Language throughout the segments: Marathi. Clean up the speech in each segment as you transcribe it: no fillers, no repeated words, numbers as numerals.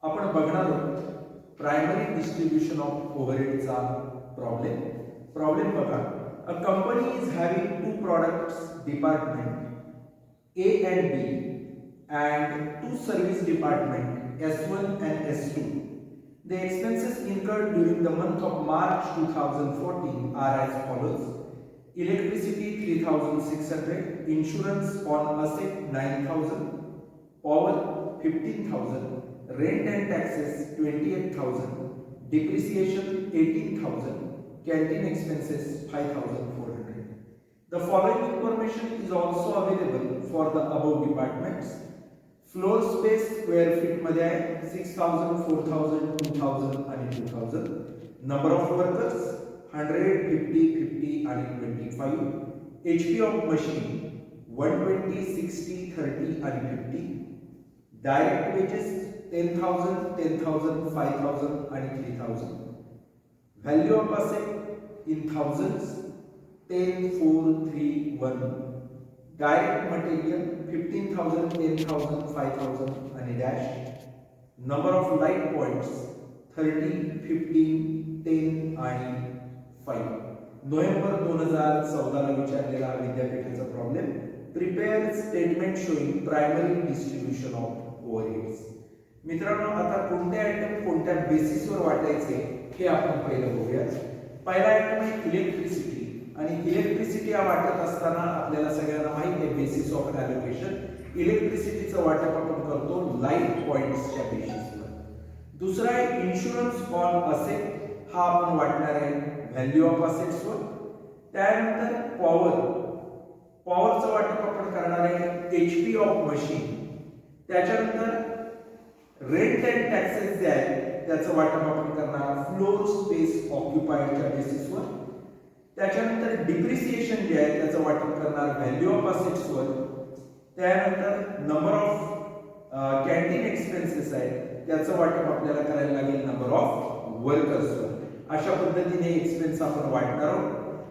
आपण बघणार आहोत प्रायमरी डिस्ट्रीब्यूशन ऑफ ओव्हरहेडचा प्रॉब्लेम बघा. A company is having two products department A and B and two service department S1 and S2. The expenses incurred during the month of March 2014 are as follows: electricity 3600, insurance on asset 9000, power 15,000, rent and taxes 28,000, depreciation 18,000, canteen expenses 5,400. The following information is also available for the above departments. Floor space square feet मध्ये आहे 6000, 4000, 2000 आणि 2000. नंबर ऑफ वर्कर्स 100, 50, 50 आणि 25. HP ऑफ मशीन 120, 60, 30 आणि 50. डायरेक्ट वेजेस 10,000, 10,000, 5,000 आणि 3,000. Value of asset in thousands 10, 4, 3, 1. Direct material 15,000, 10,000, 5,000 आणि dash. Number of light points 30, 15, 10 आणि 5. नोव्हेंबर 2014 ला विचारलेला हा विद्यापीठाचा problem. Prepare statement showing primary distribution of overheads. मित्रांनो, आता कोणते आयटम कोणत्या बेसिसवर वाटायचे हे आपण पहिलं बघूया. पहिला आयटम आहे इलेक्ट्रिसिटी. आणि इलेक्ट्रिसिटी हा वाटत असताना आपल्याला सगळ्यांना माहिती आहे बेसिस ऑफ ॲलोकेशन. इलेक्ट्रिसिटीचं वाटप आपण करतो लाईट पॉइंट्सच्या बेसिसवर. दुसरा आहे इन्शुरन्स ऑन असेट. हा आपण वाटणार आहे व्हॅल्यू ऑफ असेट्सवर. त्यानंतर पॉवरचं वाटप आपण करणार आहे HP ऑफ मशीन. त्याच्यानंतर रेंट अँड टॅक्सेस जे आहेत त्याचं वाटप आपण करणार फ्लोर स्पेस ऑक्युपाइडच्या बेसिसवर. त्याच्यानंतर डिप्रिसिएशन जे आहे त्याचं वाटप करणार व्हॅल्यू ऑफ असेट्सवर. त्यानंतर नंबर ऑफ कॅन्टीन एक्सपेन्सेस आहेत त्याचं वाटप आपल्याला करायला लागेल नंबर ऑफ वर्कर्सवर. अशा पद्धतीने एक्सपेन्स आपण वाटणार आहोत.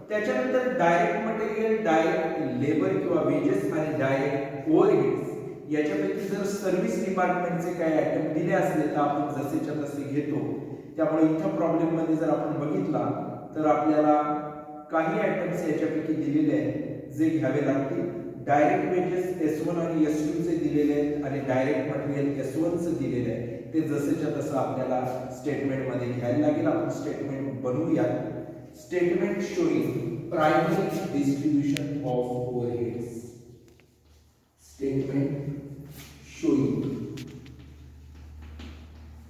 त्याच्यानंतर डायरेक्ट मटेरियल, डायरेक्ट लेबर किंवा वेजेस आणि डायरेक्ट ओव्हरहेड्स याच्यापैकी जर सर्व्हिस डिपार्टमेंटचे काही आयटम दिले असले तर आपण जसेच्या तसे घेतो. त्यामुळे इथं प्रॉब्लेम मध्ये जर आपण बघितला तर आपल्याला काही आयटम्स याच्यापैकी दिलेले आहेत जे घ्यावे लागतील. डायरेक्ट वेजेस S1 आणि S2 चे दिलेले आहेत आणि डायरेक्ट मटेरियल S1 चे दिलेले आहे. ते जसेच्या तसं आपल्याला स्टेटमेंट मध्ये घ्यायला लागेल. आपण स्टेटमेंट बनवूया. Statement showing primary distribution of overheads. Statement showing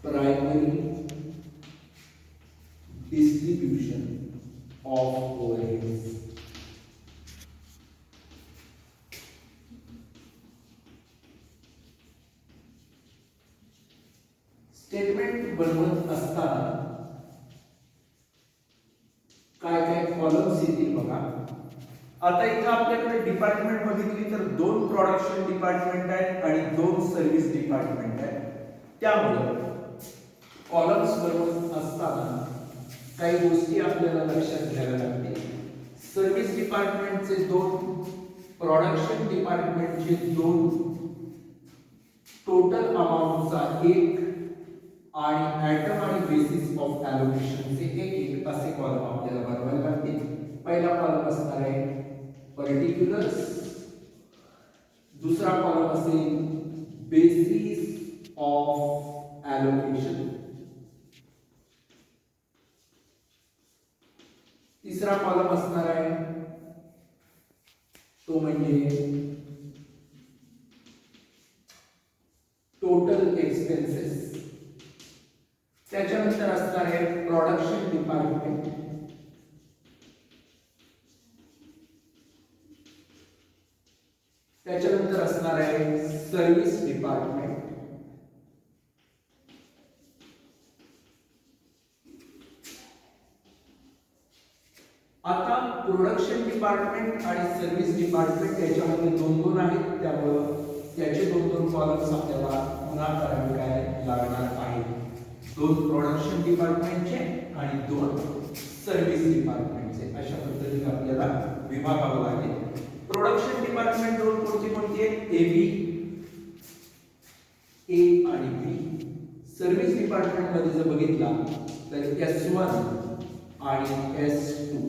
primary distribution of overheads. Statement बनवत असताना काय कॉलम्स येतील बघा. आता इथं आपल्याकडे डिपार्टमेंट बघितली तर 2 प्रोडक्शन डिपार्टमेंट आहेत आणि 2 सर्व्हिस डिपार्टमेंट आहेत. त्यामुळे कॉलम्स बनवत असताना काही गोष्टी आपल्याला लक्षात घ्याव्या लागतील. सर्व्हिस डिपार्टमेंटचे 2, प्रोडक्शन डिपार्टमेंटचे 2, टोटल अमाउंटचा 1 आणि आयटम आणि बेसिस ऑफ ॲलोकेशनचे 1 असे कॉलम आपल्याला बनवायला लागतील. पहिला कॉलम असणार आहे पर्टिक्युलर्स. दुसरा कॉलम असेल बेसिस ऑफ ॲलोकेशन. तिसरा कॉलम असणार आहे तो म्हणजे टोटल एक्सपेन्सेस. त्याच्यानंतर असणार आहे प्रोडक्शन डिपार्टमेंट. त्याच्यानंतर असणार आहे सर्व्हिस डिपार्टमेंट. आता प्रोडक्शन डिपार्टमेंट आणि सर्व्हिस डिपार्टमेंट याच्यामध्ये 2 आहेत. त्यामुळे त्याचे 2 कॉलम्स आपल्याला पुन्हा करावे काय लागणार आहेत. 2 प्रोडक्शन डिपार्टमेंटचे आणि 2 सर्व्हिस डिपार्टमेंटचे. अशा पद्धतीने आपल्याला विभागावं लागेल. प्रोडक्शन डिपार्टमेंट 2 कोणती आहेत? AB, A आणि B. सर्व्हिस डिपार्टमेंट मध्ये जर बघितला तर S1 आणि S2,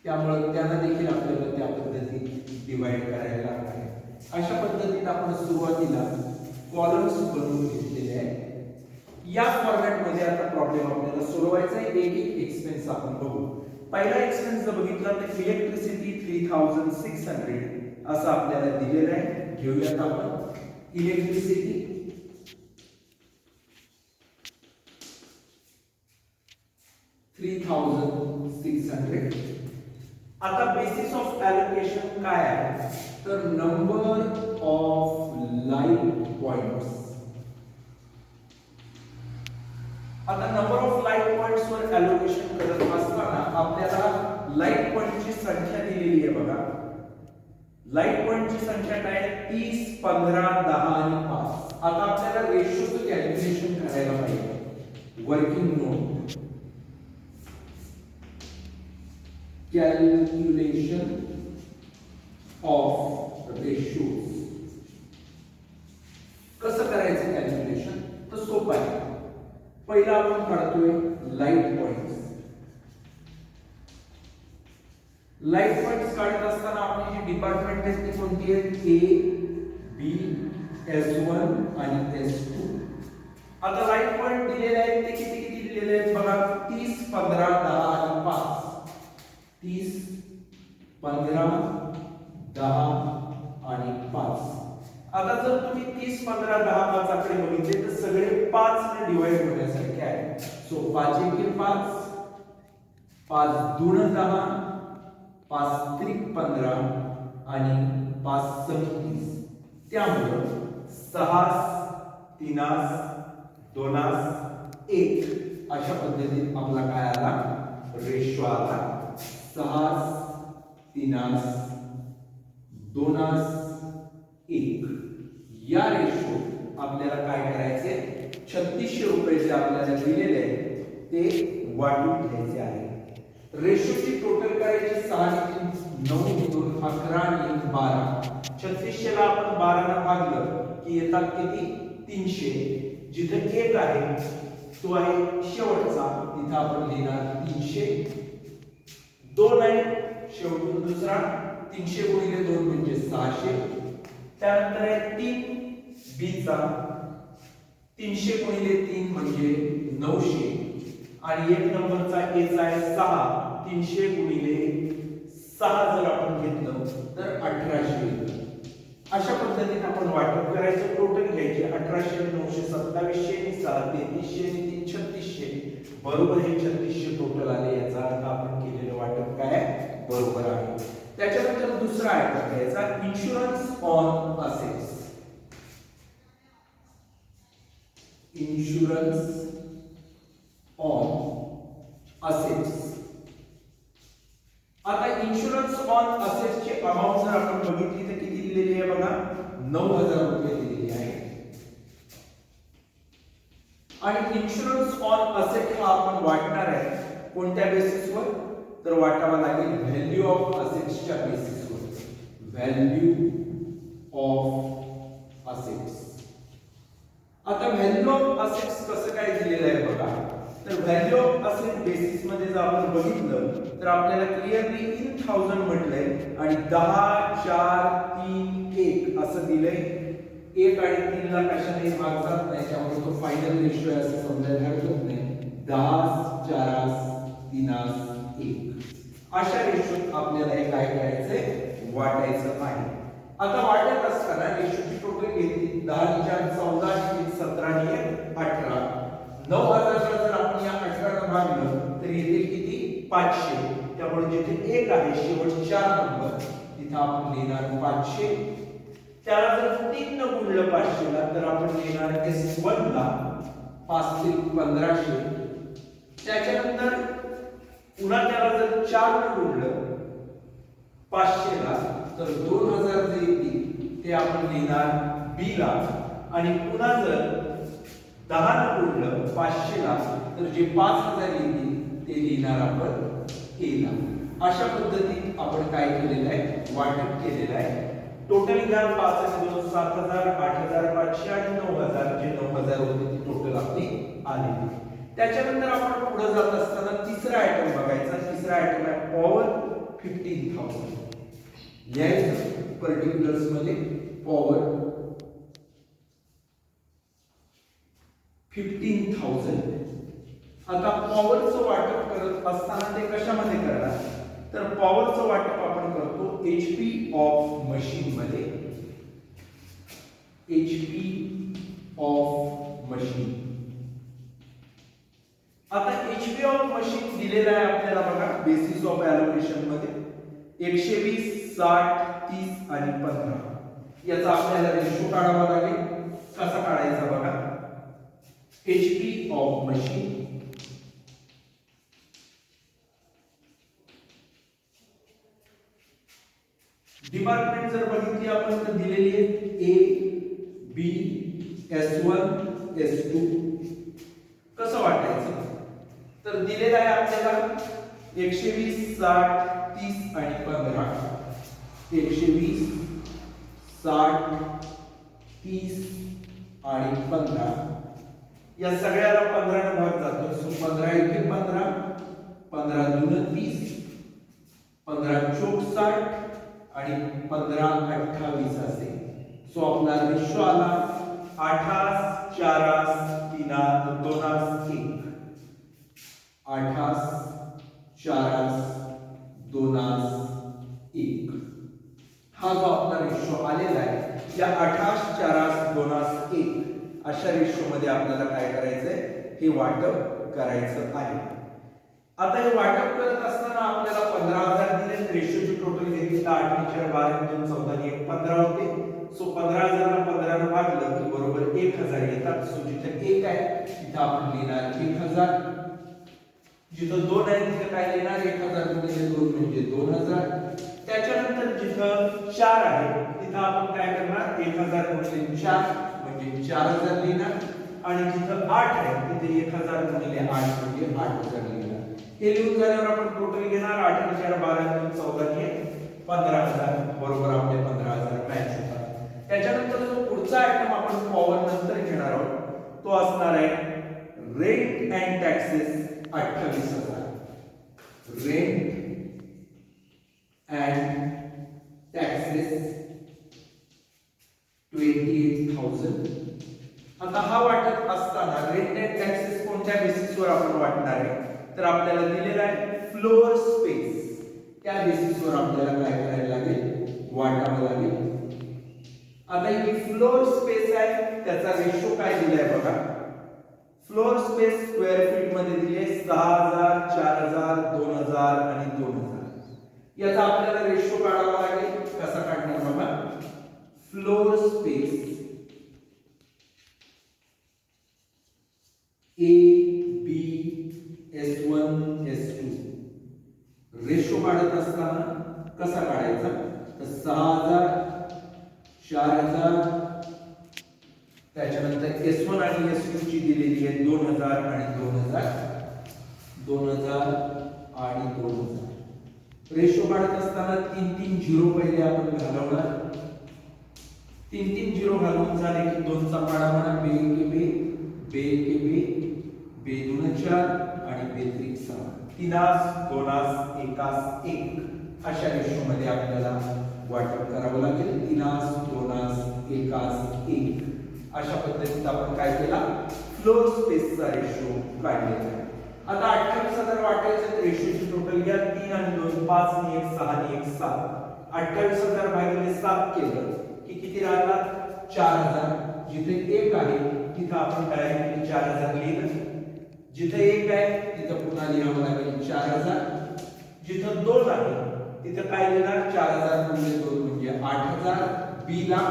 त्यामुळे त्यांना देखील आपल्याला त्या पद्धतीने डिवाइड करायला लागणार आहे. अशा पद्धतीने आपण सुरुवातीला कॉलम्स बनवून घेतलेले आहेत. या फॉर्मॅट मध्ये आता प्रॉब्लेम आपल्याला सोडवायचा आहे. एक एक एक्सपेन्स आपण बघू. पहिला एक्सपेन्स जर बघितला तर इलेक्ट्रिसिटी 3600 असं आपल्याला दिलेलं आहे. घेऊयात आपण इलेक्ट्रिसिटी 3600. आता बेसिस ऑफ एलोकेशन काय आहे तर नंबर ऑफ लाईट पॉइंट्स. आता number of light points were allocation करत असताना आपल्याला लाईट पॉइंटची संख्या दिलेली आहे बघा. लाईट पॉइंटची संख्या काय आहे 30, 15, 10 आणि 5. आता आपल्याला रेशोचं कॅल्क्युलेशन करायला पाहिजे. Working note calculation of ratios. कसं करायचं कॅल्क्युलेशन तर सोपं आहे. पहिला आपण काढतोय लाईट पॉइंट्स. लाईट पॉइंट्स काढत असताना आपली जी डिपार्टमेंट आहे ती कोणती आहे A, B, S1 आणि S2. आता लाईट पॉइंट दिलेले आहेत ते किती किती दिलेले आहेत बघा 30, 15, 10 आणि 5. 30, 15, 10 आणि 5. आता जर तुम्ही 30, 15, 10, 5 आकडे बघितले तर सगळे 5 ने डिवाइड होण्यासारखे आहे. सो 5 एके 5, 5 दुण 10, 5 त्रिक 15 आणि 5 37. त्यामुळे 6 3 2 1 अशा पद्धतीने आपला काय आला रेशो आला. 6 3 2 1. या रेशो आपल्याला काय करायचे 3600 रुपये जे आपल्याला दिलेले आहे ते वाटून घ्यायचे आहे. रेशोची टोटल करायची 6 आणि 9 2 11 आणि 12. 3600 ला आपण 12 ने भागलं की येतात किती 300. जिथे 1 आहे तो आहे शेवटचा, तिथे आपण लिहिणार 300. 2 आहे शेवटून दुसरा 300 गुणिले 2 म्हणजे 600. त्यानंतर आहे 3 B चा 300 गुणिले 3 म्हणजे 900 आणि 1 नंबरचा A चा आहे 6. 300 गुणिले 6 जर आपण घेतलं तर 1800 येतं. अशा पद्धतीने आपण वाटप करायचं. टोटल घ्यायचे 1800 900 2700 आणि 6 3300 आणि 3 3600 बरोबर. हे 3600 टोटल आले. याचा अर्थ आपण केलेलं वाटप काय बरोबर आहे. त्याच्यानंतर दुसरा आयटम घ्यायचा insurance on assets. Insurance on assets. आता इन्शुरन्स ऑन असेट्स ची अमाउंट जर आपण बघितली तर किती दिलेली आहे बघा 9000 रुपये दिलेली आहे. आणि इन्शुरन्स ऑन असेट हा आपण वाटणार आहे कोणत्या बेसिसवर तर वाटावा लागेल व्हॅल्यू ऑफ असेट्सच्या बेसिसवर. Value of assets. आता व्हॅल्यू ऑफ असेट्स कसं काय दिलेलं आहे बघा तर व्हॅल्यू ऑफ असेट बेसिस मध्ये जर आपण बघितलं तर आपल्याला क्लिअरली इन 1000 म्हटलंय आणि 10 4 3 1 असं दिलंय. 1 आणि 3 ला कशाने भाग जात नाही त्यामुळे तो फायनल रेशो आहे असं समजायला हरकत नाही. 10 4 3 1 अशा रेशोत आपल्याला हे काय करायचंय वाटायचं आहे. आता वाटत असताना रेशोची टोटल घेतली 10 4 14 आणि 17 आणि 18. 9000 जर आपण या 18 ने भागलं तर येते किती 500. त्यामुळे जिथे 1 आहे शेवट 4 नंबर तिथे आपण लिहिणार 500. त्याला जर 3 ने गुणलं 500 ला तर आपण लिहिणार S1 ला 5 ते 1500. त्याच्यानंतर पुन्हा त्याला जर 4 ने गुणलं 500 ला तर 2000 जे येतील ते आपण लिहिणार B ला. आणि पुन्हा जर 10 ने गुणलं 500 ला तर जे 5000 येतील ते लिहिणार आपण A ला. अशा पद्धतीने आपण काय केलेलं आहे वाटप केलेलं आहे. टोटल घ्या 5 आणि 2 7000 8500 आणि 9000 जे 9000 होते ते टोटल आपण आलेली आहे. त्याच्यानंतर आपण पुढे जात असताना तिसरा आयटम बघायचा. तिसरा आयटम आहे पॉवर 15,000. लिहायचं पर्टिक्युलर्स मध्ये पॉवर 15,000. आता पॉवरचं वाटप करत असताना ते कशामध्ये करणार, तर पॉवरचं वाटप आपण करतो HP ऑफ मशीन मध्ये. HP of machine. आता HP ऑफ मशीन दिलेला आहे आपल्याला बघा बेसिस ऑफ ॲलोकेशन मध्ये 120, 60, 30 आणि 15. याचा आपल्याला रेशो काढावा लागेल. कसा काढायचा बघा. HP ऑफ मशीन डिपार्टमेंट जर बघितली आपण तर दिलेली आहे A, B, S1, S2. कसं वाटायचं, तर दिलेलं आहे आपल्याला 120, 60, 30 आणि 15. 120, 60, 30 आणि 15 या सगळ्याला 15 ने भाग जातो. सो 15 एके 15, 15 दून 30, 15 चौक 60 आणि 15 28 असे. सो आपला रेशो आला 8, 4, 3, 2, 1. 8, 4, 2, 1 हा जो आपला रेशो आलेला आहे. या 8, 4, 2, 1 अशा रेशो मध्ये आपल्याला काय करायचंय, हे वाटप करायचं आहे. आता हे वाटप करत असताना आपल्याला 15,000 दिले. रेशोची टोटल घेतली तर 8 ने 4 12 2 14 1 15 होते. सो 15,000 ला 15 ने भागलं की बरोबर 1,000 येतात. सो जिथे 1 आहे तिथे आपण लिहिणार 1,000. जिथं 2 आहे तिथे काय लिहिणार 1,000 गुणिले 2 म्हणजे 2,000. त्याच्यानंतर जिथं 4 आहे तिथं आपण काय करणार 1,000 गुणिले 4 म्हणजे 4,000 लिहिणार. आणि जिथं 8 आहे तिथे 1,000 गुणिले 8 म्हणजे 8,000 लिहिणार. हे लिहून झाल्यावर आपण टोटल घेणार 8 ने 4 12 2 14 1 15,000 बरोबर आपले 15,000 मॅच होतात. त्याच्यानंतर जो पुढचा आयटम आपण पॉवर नंतर घेणार आहोत तो असणार आहे rent and taxes 28,000. Rent and taxes 28,000. आता हा वाटत असताना रेंट अँड टॅक्सेस कोणत्या बेसिसवर आपण वाटणार आहे, तर आपल्याला दिलेला आहे फ्लोर स्पेस. त्या बेसिसवर आपल्याला काय करायला लागेल, वाटावं लागेल. आता ही फ्लोर स्पेस आहे, त्याचा रेशो काय दिलाय बघा. फ्लोर स्पेस स्क्वेअर फीट मध्ये दिले 6,000, 4,000, 2,000 आणि 2,000. याचा आपल्याला रेशो काढावा लागेल. कसा काढणार बघा. Floor space A, B, S1, S2 ratio काढत असताना कसा काढायचा, तर 6,000, 4,000, त्याच्यानंतर S1 आणि S2 ची दिलेली आहे 2,000 आणि 2,000, 2,000 आणि 2,000. रेशो काढत असताना 3 झिरो पहिले आपण घालवणार. 3 झिरो घालून झाले की 2 चा पाडा म्हणा. बे के बे, बे के बे, बे 2 4 आणि बे 3 6. 3 2 1 1 अशा रेशो मध्ये आपल्याला वाटप करावं लागेल. 3 2 1 1 अशा पद्धतीने आपण काय केला, फ्लोर स्पेसचा रेशो काढलेला आहे. आता 28,000 वाटायचं तर रेशोची टोटल घ्या. 3 आणि 2 5 आणि 1 6 आणि 1 7. 28,000 भागिले 7 केलं की किती राहतात 4,000. जिथे 1 आहे तिथे आपण काय 4,000 लिहिलं. जिथे 1 आहे तिथे पुन्हा लिहावं लागेल 4,000. जिथे 2 आहे तिथे काय लिहिणार 4,000 गुणिले 2 म्हणजे 8,000. बी ला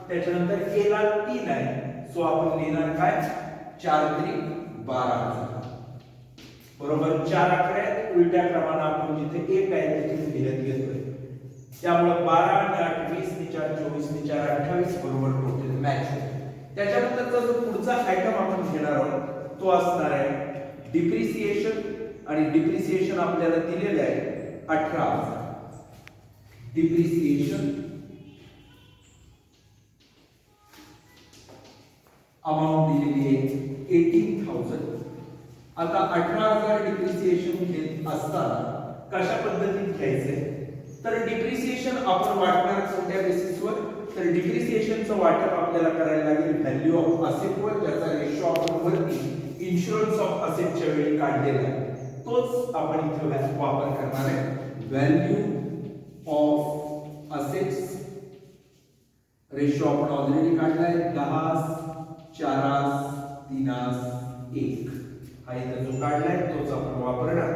त्याच्यानंतर ए ला 3 आहे, सो आपण लिहिणार काय 4 3 12,000. बरोबर 4 आकडे उलट्या क्रमाने आपण जिथे 1 आहे तिथे लिहत घेतोय. त्यामुळे 12 आणि 8 20 ने 4 24 ने 4 28 बरोबर टोटल मॅच होते. त्याच्यानंतरचा जो पुढचा आयटम आपण घेणार आहोत तो असणार आहे डिप्रिसिएशन. आणि डिप्रिसिएशन आपल्याला दिलेले आहे 18,000. डिप्रिसिएशन अमाउंट दिलेली आहे 18,000. आता 18,000 डिप्रिसिएशन घेत असताना कशा पद्धतीत घ्यायचे, तर डिप्रिसिएशन आपण वाटणार कोणत्या बेसिसवर, तर डिप्रिसिएशनचं वाटप आपल्याला करायला लागेल व्हॅल्यू ऑफ असेटवर, ज्याचा रेशो आपण वरती इन्शुरन्स ऑफ असेटच्या वेळी काढलेला आहे, तोच आपण इथे वापर करणार आहे. व्हॅल्यू ऑफ असेट्स रेशो आपण ऑलरेडी काढलाय 10, 4, 3, 1 हा इथे जो काढलाय तोच आपण वापरणार.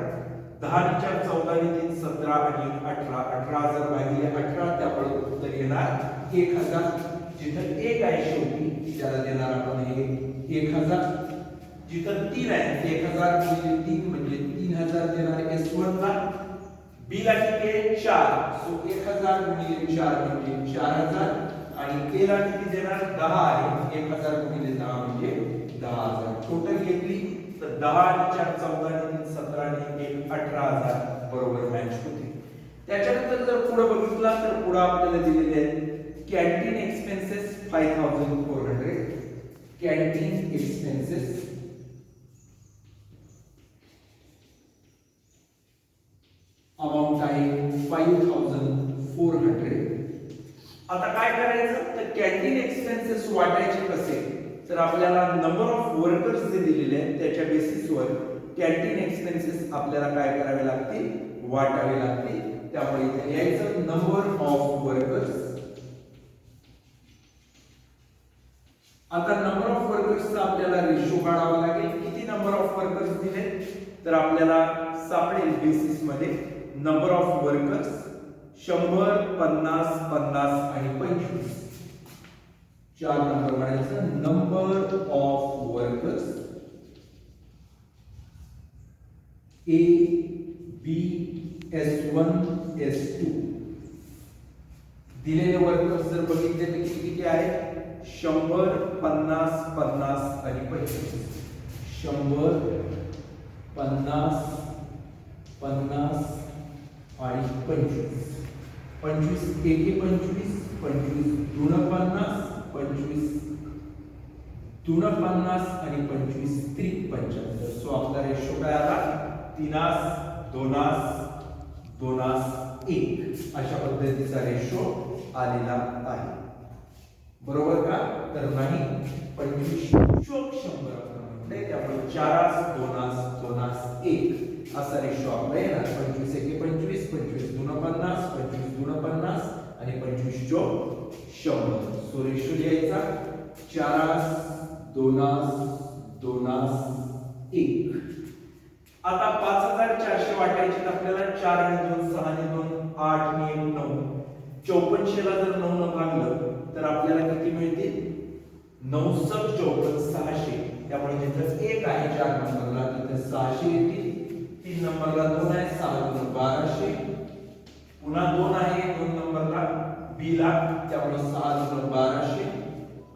10 × 4 14 3 17 आणि 18 18,000 भागिले 18 त्यामुळे उत्तर येणार 1,000. जिथं 1 आहे शेवटी त्याला देणार आपण हे 1,000. जिथं 3 आहे 1,000 गुणिले 3 म्हणजे 3,000 देणार S1 ला. B ला किती आहे 4, सो 1,000 गुणिले 4 म्हणजे 4,000 आणि A ला किती देणार 10 आहे, 1,000 गुणिले 10 म्हणजे 10,000. टोटल घेतली तर 10 आणि 4 14 आणि 3 17 आणि 1 18,000 बरोबर मॅच होते. त्याच्यानंतर जर पुढे बघितला तर पुढे आपल्याला दिलेले आहेत canteen expenses 5,400. Canteen expenses amount आहे 5,400. आता काय करायचं, तर कॅन्टीन एक्सपेन्सेस वाटायचे कसे, तर आपल्याला नंबर ऑफ वर्कर्स जे दिलेले आहेत त्याच्या बेसिसवर कॅन्टीन एक्सपेन्सेस आपल्याला काय करावे लागतील, वाटावे लागतील. त्यामुळे इथे लिहायचं नंबर ऑफ वर्कर्स. आता नंबर ऑफ वर्कर्सचा आपल्याला रेशो काढावा लागेल. किती नंबर ऑफ वर्कर्स दिले, तर आपल्याला सापडेल बेसिस मध्ये नंबर ऑफ वर्कर्स 100, 50, 50 आणि 25. 4 नंबर म्हणायचं. Number of workers A, B, S1, S2. दिलेले वर्कर्स जर बघितले तर किती आहे 100, 50, 50 आणि 25. 100, 50, 50 आणि 25. 25 एके 25, 25 दून 50, 25 दून 50 आणि 25 त्रिक 75. सो आपला रेशो काय आला 3, 2, 2, 1 अशा पद्धतीचा रेशो आलेला आहे. बरोबर का, तर नाही 25 चोक 100 आपण म्हणले, त्यामुळे 4, 2, 2, 1 असा रेशो आपला येणार. 25 एके 25, 25 दून 50, 25 दून 50 आणि 25 चोक 100. सो रेशो लिहायचा 4, 2, 2, 1. आता 5,400 वाटायचे तर आपल्याला 4 आणि 2 6 आणि 2 8 आणि 1 9. 54 ला जर 9 न भागलं तर आपल्याला किती मिळतील 9 × 54 600. त्यामुळे जिथं 1 आहे 4 नंबरला तिथे 600 येतील. 3 नंबरला 2 आहे 6 × 2 1200. पुन्हा 2 आहे 2 नंबरला B ला, त्यामुळे 6 × 1200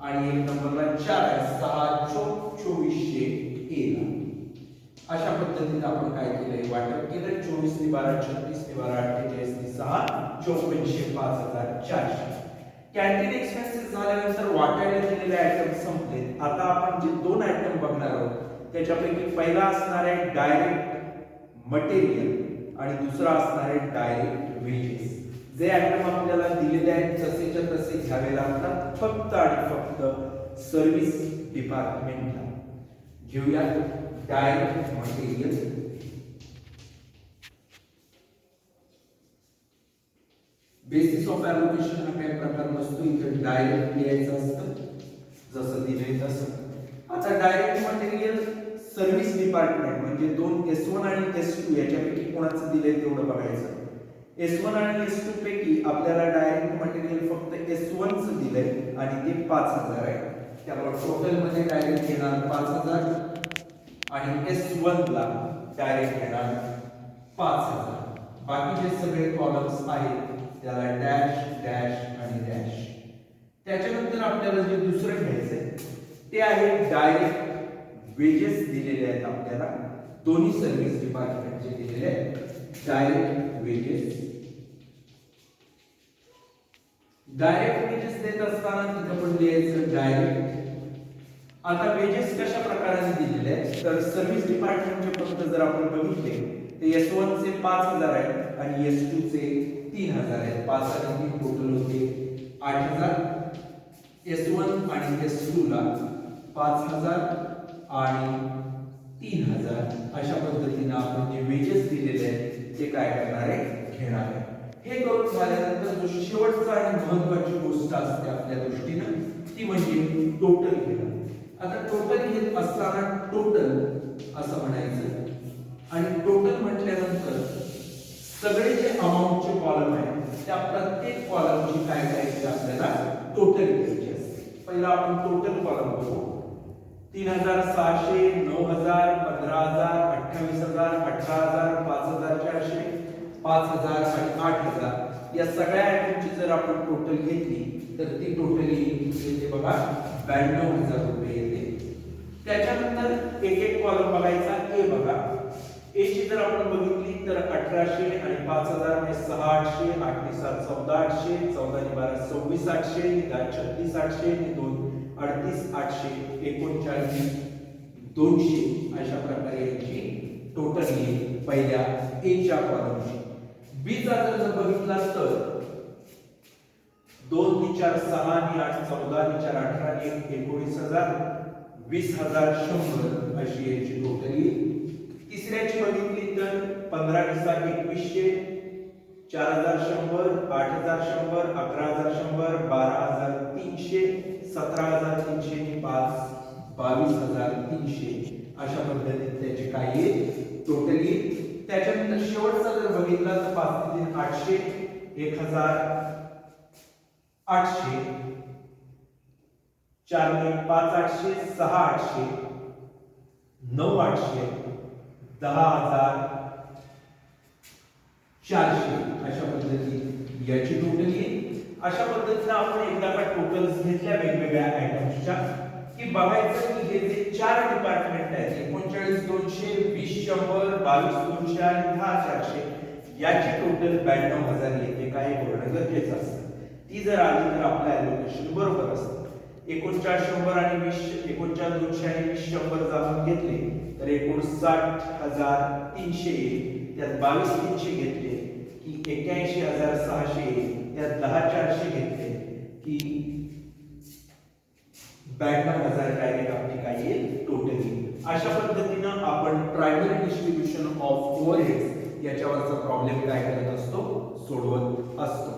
आणि 1 नंबरला 4 आहे 6 चोक 2400 A ला. अशा पद्धतीने आपण काय केलंय वाटप केलं. 24 ने 12 36 ने 12 48 ने 6 5400 5,400. कॅन्टीन एक्सपेन्सेस झाल्यानंतर वाटायला दिलेले आयटम संपले. आता आपण जे 2 आयटम बघणार आहोत त्याच्यापैकी पहिला असणार आहे डायरेक्ट मटेरियल आणि दुसरा असणार आहे डायरेक्ट वेजेस. जे आयटम आपल्याला दिलेले आहेत तसेच्या तसे घ्यावे लागतात फक्त आणि फक्त सर्व्हिस डिपार्टमेंटला. घेऊया direct material. Basis of allocation हा काही प्रकार नसतो, इथे डायरेक्ट लिहायचं असतं जसं दिलंय तसं. आता डायरेक्ट मटेरियल सर्व्हिस डिपार्टमेंट म्हणजे 2 S1 आणि S2 याच्यापैकी कोणाचं दिलंय तेवढं बघायचं. S1 आणि S2 पैकी आपल्याला डायरेक्ट मटेरियल फक्त S1 चं दिलंय आणि ते 5,000 आहे. त्यामुळे टोटल मध्ये डायरेक्ट येणार 5,000 आणि S1 ला डायरेक्ट येणार 5,000. बाकीचे सगळे कॉलम्स आहेत त्याला डॅश डॅश आणि डॅश. त्याच्यानंतर आपल्याला जे दुसरं घ्यायचंय ते आहे डायरेक्ट वेजेस दिलेले आहेत आपल्याला. दोन्ही सर्व्हिस डिपार्टमेंटचे दिलेले आहेत डायरेक्ट वेजेस. डायरेक्ट वेजेस देत असताना तिथे पण लिहायचं डायरेक्ट. आता वेजेस कशा प्रकारे दिलेले आहेत तर सर्व्हिस डिपार्टमेंटचे फक्त जर आपण बघितले तर S1 चे 5000 आहेत आणि S2 चे 3000 आहेत. 5 आणि 3 टोटल होते 8000. S1 आणि S2 ला 5000 आणि 3000 अशा पद्धतीने आपण जे वेजेस दिलेले आहेत ते काय करणार आहे, घेणार आहे. हे करून झाल्यानंतर जो शेवटचा आणि महत्त्वाची गोष्ट असते आपल्या दृष्टीने ती म्हणजे टोटल घेणं. आता टोटल घेत असताना टोटल असं म्हणायचं आणि टोटल म्हटल्यानंतर सगळे जे अमाउंटचे कॉलम आहेत त्या प्रत्येक कॉलमची काय करायची आपल्याला टोटल घ्यायची असते. पहिला आपण टोटल कॉलम बघू. 3600, 9000, 15000, 28000, 18000, 5400, 5000 आणि 8000 या सगळ्या आयटमची जर आपण टोटल घेतली तर ती टोटली येते बघा 92000 रुपये येते. त्याच्यानंतर एक एक कॉलम बघायचा. ए बघा, ए ची जर आपण बघितली तर 1800 आणि 5000 म्हणजे 6800, 8 ने 7 14800, 14 ने 12 24800, 36800, 2 38800, 39 200 अशा प्रकारे याची टोटल येईल पहिल्या ए च्या कॉलमची. बी चा जर बघितला तर 2 ने 4 6 ने 8 14 ने 4 18 ने 19000, 20100 अशी याची टोटल येईल. तिसऱ्याची बघितली तर 15 ने 7 2100, 4100, 8100, 11100, 12300, 17300 ने 5 22300 अशा पद्धतीने त्याची काय येईल टोटल येईल. त्याच्यानंतर शेवटचा जर बघितला तर 5 ने 3 800, 1800, 4 ने 5 800, 6 800, 9 800, 10400 अशा पद्धतीने याची टोटल येईल. अशा पद्धतीने आपण एकदा का टोटल्स घेतल्या वेगवेगळ्या आयटम्सच्या की बघायचं की हे जे चार डिपार्टमेंट आहेत 39 200, 20 100, 22 200 आणि 10 400 याची टोटल 92000 येते. काय बोलणं गरजेचं असतं. ती जर आली तर आपलं ॲलोकेशन बरोबर असतं. 39 100 आणि 20 39 200 आणि 20 100 जाणून घेतले तर 59300 येईल. त्यात 22 300 घेतले की 81600 येईल. त्यात 10 400 घेतले की 92000 डायरेक्ट आपली काय येईल टोटल येईल. अशा पद्धतीनं आपण प्रायमरी डिस्ट्रीब्युशन ऑफ ओव्हरहेड्स याच्यावरचा प्रॉब्लेम काय करत असतो, सोडवत असतो.